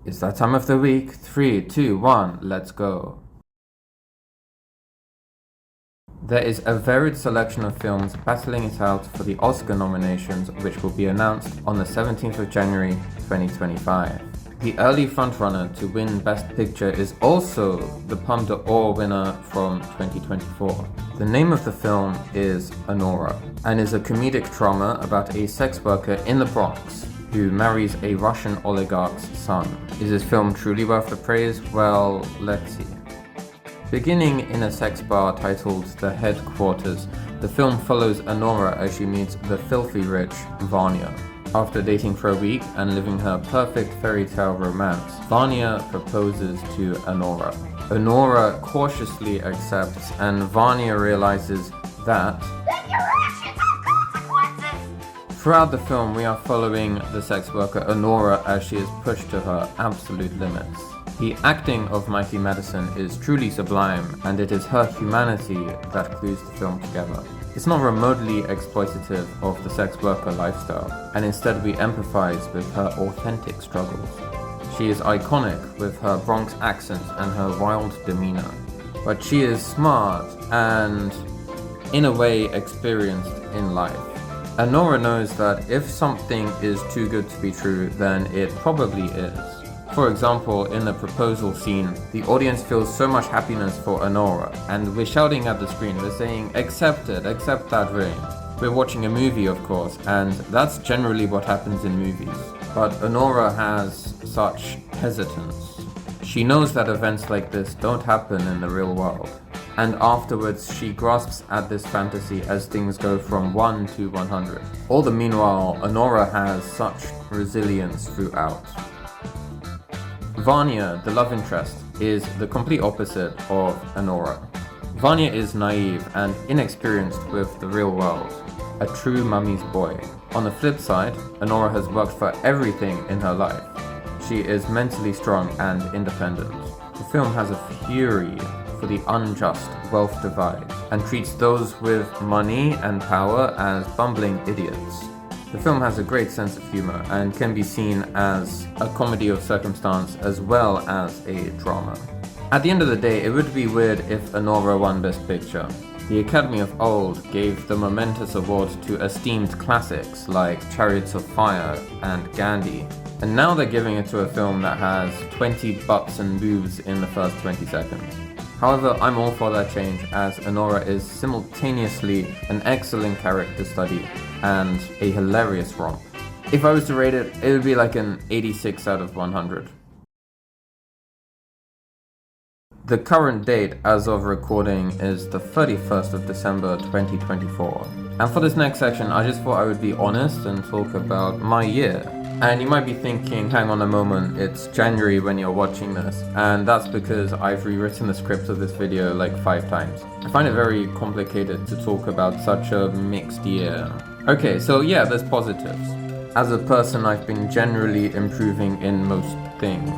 It's that time of the week. 3, 2, 1, let's go. There is a varied selection of films battling it out for the Oscar nominations, which will be announced on the 17th of January 2025. The early frontrunner to win Best Picture is also the Palme d'Or winner from 2024. The name of the film is Anora, and is a comedic drama about a sex worker in the Bronx who marries a Russian oligarch's son. Is this film truly worth the praise? Well, let's see. Beginning in a sex bar titled The Headquarters, the film follows Anora as she meets the filthy rich Vanya. After dating for a week and living her perfect fairy tale romance, Vanya proposes to Anora. Anora cautiously accepts, and Vanya realizes that your actions have consequences. Throughout the film, we are following the sex worker Anora as she is pushed to her absolute limits. The acting of Mikey Madison is truly sublime, and it is her humanity that glues the film together. It's not remotely exploitative of the sex worker lifestyle, and instead we empathize with her authentic struggles. She is iconic with her Bronx accent and her wild demeanor, but she is smart and, in a way, experienced in life. Anora knows that if something is too good to be true, then it probably is. For example, in the proposal scene, the audience feels so much happiness for Anora, and we're shouting at the screen, we're saying, accept it, accept that ring. We're watching a movie, of course, and that's generally what happens in movies. But Anora has such hesitance. She knows that events like this don't happen in the real world. And afterwards, she grasps at this fantasy as things go from 1 to 100. All the meanwhile, Anora has such resilience throughout. Vanya, the love interest, is the complete opposite of Anora. Vanya is naive and inexperienced with the real world, a true mummy's boy. On the flip side, Anora has worked for everything in her life. She is mentally strong and independent. The film has a fury for the unjust wealth divide and treats those with money and power as bumbling idiots. The film has a great sense of humor and can be seen as a comedy of circumstance as well as a drama. At the end of the day, it would be weird if Anora won Best Picture. The Academy of old gave the momentous award to esteemed classics like Chariots of Fire and Gandhi, and now they're giving it to a film that has 20 butts and boobs in the first 20 seconds. However, I'm all for that change, as Anora is simultaneously an excellent character study and a hilarious romp. If I was to rate it, it would be like an 86 out of 100. The current date as of recording is the 31st of December 2024. And for this next section, I just thought I would be honest and talk about my year. And you might be thinking, hang on a moment, it's January when you're watching this, and that's because I've rewritten the script of this video like 5 times. I find it very complicated to talk about such a mixed year. Okay, so yeah, there's positives. As a person, I've been generally improving in most things.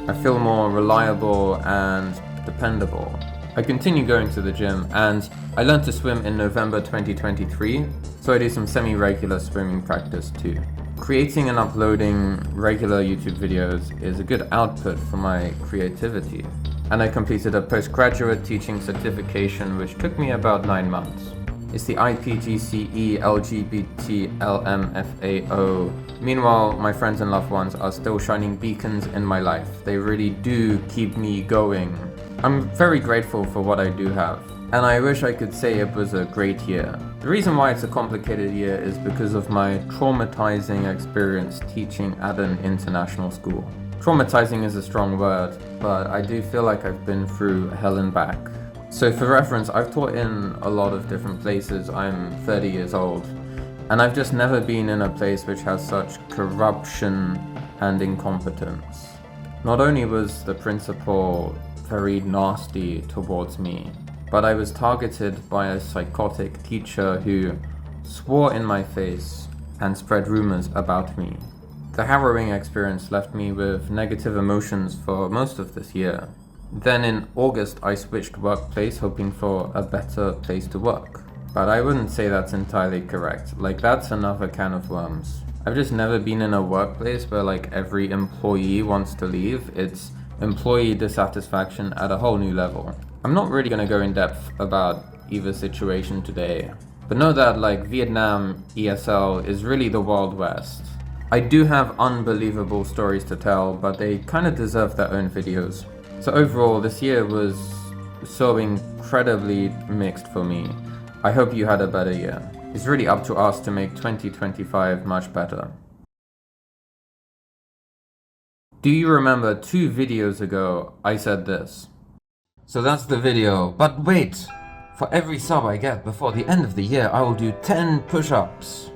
I feel more reliable and dependable. I continue going to the gym, and I learned to swim in November 2023, so I do some semi-regular swimming practice too. Creating and uploading regular YouTube videos is a good output for my creativity, and I completed a postgraduate teaching certification which took me about 9 months. It's the IPGCE LGBT LMFAO. Meanwhile, my friends and loved ones are still shining beacons in my life. They really do keep me going. I'm very grateful for what I do have, and I wish I could say it was a great year. The reason why it's a complicated year is because of my traumatizing experience teaching at an international school. Traumatizing is a strong word, but I do feel like I've been through hell and back. So for reference, I've taught in a lot of different places. I'm 30 years old, and I've just never been in a place which has such corruption and incompetence. Not only was the principal very nasty towards me, but I was targeted by a psychotic teacher who swore in my face and spread rumors about me. The harrowing experience left me with negative emotions for most of this year. Then in August, I switched workplace hoping for a better place to work. But I wouldn't say that's entirely correct. Like, that's another can of worms. I've just never been in a workplace where like every employee wants to leave. It's employee dissatisfaction at a whole new level. I'm not really gonna go in depth about either situation today, but know that like Vietnam ESL is really the Wild West. I do have unbelievable stories to tell, but they kind of deserve their own videos. So overall, this year was so incredibly mixed for me. I hope you had a better year. It's really up to us to make 2025 much better. Do you remember 2 videos ago I said this? So that's the video, but wait! For every sub I get before the end of the year, I will do 10 push-ups.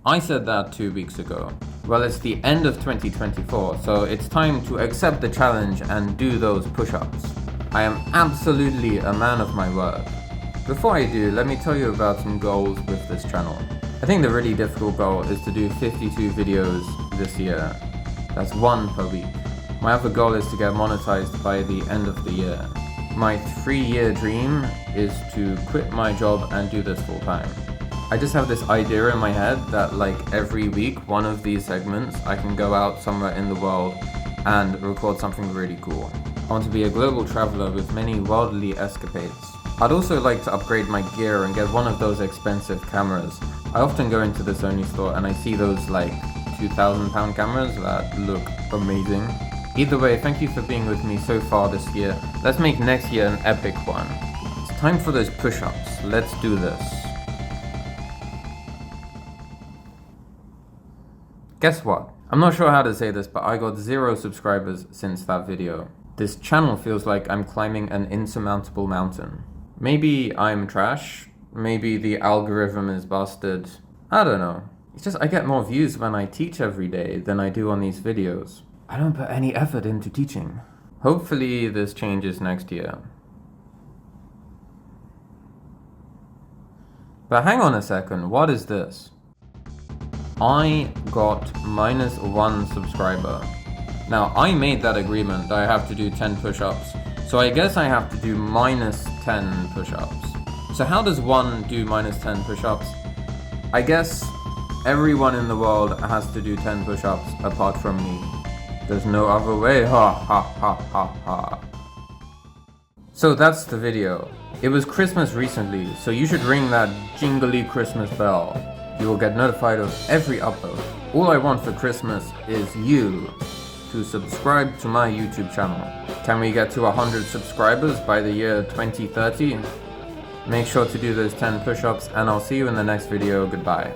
I said that 2 weeks ago. Well, it's the end of 2024, so it's time to accept the challenge and do those push-ups. I am absolutely a man of my word. Before I do, let me tell you about some goals with this channel. I think the really difficult goal is to do 52 videos this year. That's 1 per week. My other goal is to get monetized by the end of the year. My 3-year dream is to quit my job and do this full time. I just have this idea in my head that like every week, one of these segments, I can go out somewhere in the world and record something really cool. I want to be a global traveler with many worldly escapades. I'd also like to upgrade my gear and get one of those expensive cameras. I often go into the Sony store and I see those like £2,000 cameras that look amazing. Either way, thank you for being with me so far this year. Let's make next year an epic one. It's time for those push-ups. Let's do this. Guess what? I'm not sure how to say this, but I got 0 subscribers since that video. This channel feels like I'm climbing an insurmountable mountain. Maybe I'm trash, maybe the algorithm is busted, I don't know. It's just I get more views when I teach every day than I do on these videos. I don't put any effort into teaching. Hopefully this changes next year. But hang on a second, what is this? I got -1 subscriber. Now, I made that agreement that I have to do 10 push-ups, so I guess I have to do -10 push-ups. So how does one do -10 push-ups? I guess everyone in the world has to do 10 push-ups apart from me. There's no other way, ha ha ha ha ha. So that's the video. It was Christmas recently, so you should ring that jingly Christmas bell. You will get notified of every upload. All I want for Christmas is you to subscribe to my YouTube channel. Can we get to 100 subscribers by the year 2030? Make sure to do those 10 push-ups and I'll see you in the next video. Goodbye.